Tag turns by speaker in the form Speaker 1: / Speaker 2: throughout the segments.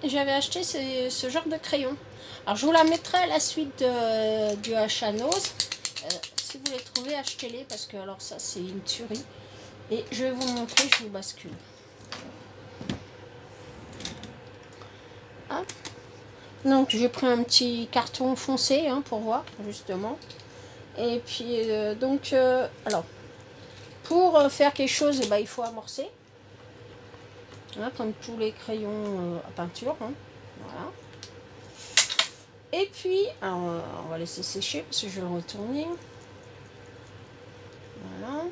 Speaker 1: j'avais acheté ce genre de crayon. Alors je vous la mettrai à la suite du H&Nose. Si vous les trouvez, achetez-les parce que alors ça c'est une tuerie. Et je vais vous montrer, je vous bascule. Hop. Donc j'ai pris un petit carton foncé hein, pour voir justement. Et puis alors pour faire quelque chose, il faut amorcer. Hein, comme tous les crayons à peinture. Hein. Voilà. Et puis, alors, on va laisser sécher parce que je vais le retourner. Voilà.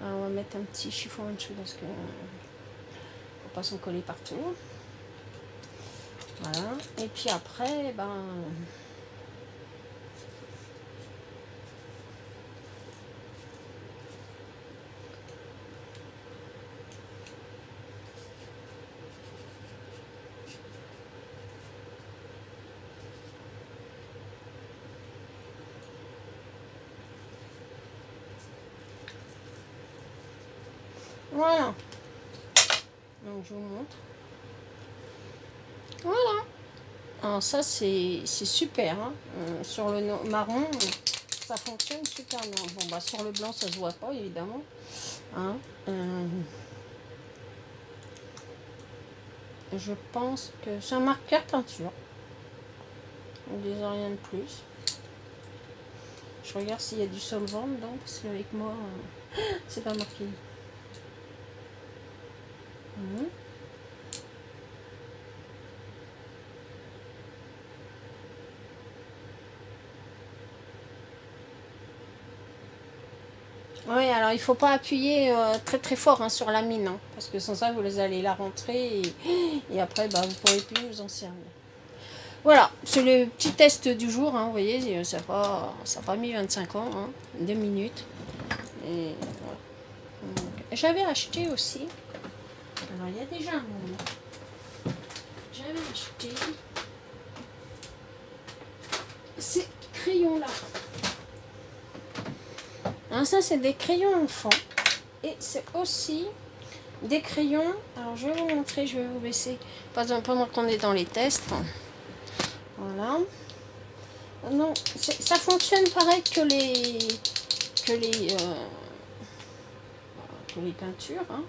Speaker 1: Alors, on va mettre un petit chiffon en dessous parce que faut pas s'en coller partout. Voilà. Et puis après, voilà. Donc je vous montre. Voilà. Alors ça c'est super. Hein. Sur le marron, ça fonctionne super bien. Bon sur le blanc ça se voit pas évidemment. Hein. Je pense que c'est un marqueur peinture. On ne dit rien de plus. Je regarde s'il y a du solvant dedans parce qu'avec moi c'est pas marqué. Oui, alors il faut pas appuyer très très fort hein, sur la mine, hein, parce que sans ça vous allez la rentrer et après vous pourrez plus vous en servir. Voilà, c'est le petit test du jour, hein, vous voyez, ça n'a pas mis 25 ans, hein, 2 minutes. Et voilà. J'avais acheté aussi, alors il y a déjà un moment, j'avais acheté ces crayons là. Alors ça c'est des crayons enfants et c'est aussi des crayons, alors je vais vous montrer, je vais vous baisser pendant qu'on est dans les tests. Voilà. Non, ça fonctionne pareil que les peintures. Hein.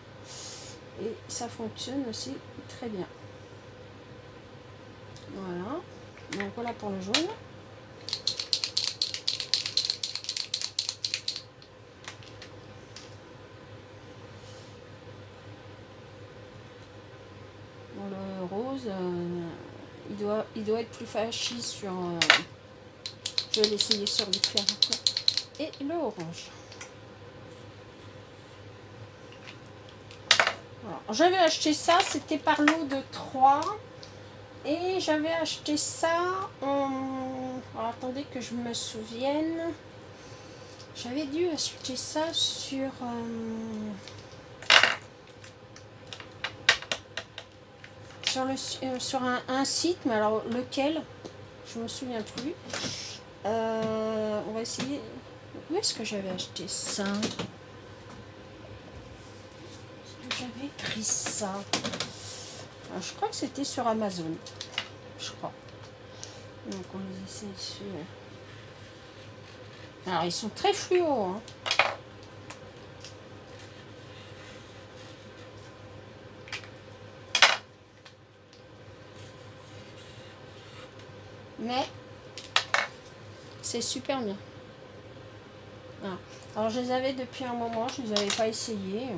Speaker 1: Et ça fonctionne aussi très bien. Voilà. Donc voilà pour le jaune. Bon, le rose, il doit être plus flashy sur... je vais l'essayer sur du clair après. Et le orange. J'avais acheté ça, c'était par lot de 3. Et j'avais acheté ça en... Alors, attendez que je me souvienne. J'avais dû acheter ça sur... sur un site, mais alors lequel? Je me souviens plus. On va essayer. Où est-ce que j'avais acheté ça? J'avais pris ça. Alors, je crois que c'était sur Amazon. Je crois. Donc on les essaie dessus. Alors ils sont très fluo. Hein. Mais c'est super bien. Voilà. Alors je les avais depuis un moment, je ne les avais pas essayés.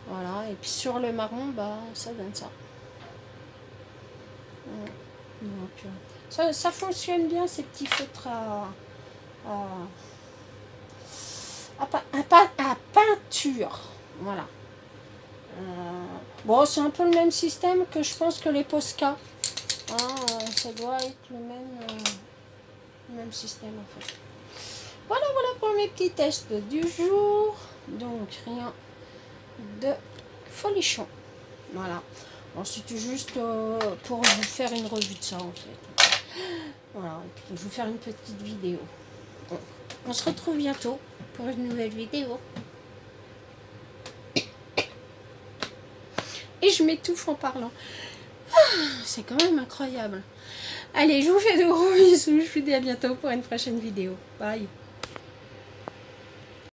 Speaker 1: Voilà, et puis sur le marron, ça donne ça. Donc, ça fonctionne bien ces petits feutres à peinture. Voilà. Bon, c'est un peu le même système que je pense que les Posca. Hein, ça doit être le même système en fait. Voilà pour mes petits tests du jour. Donc rien de folichon. Voilà. Bon, c'était juste pour vous faire une revue de ça en fait. Voilà. Et puis je vais vous faire une petite vidéo. Bon. On se retrouve bientôt pour une nouvelle vidéo. et je m'étouffe en parlant. C'est quand même incroyable. Allez, je vous fais de gros bisous. Je vous dis à bientôt pour une prochaine vidéo. Bye.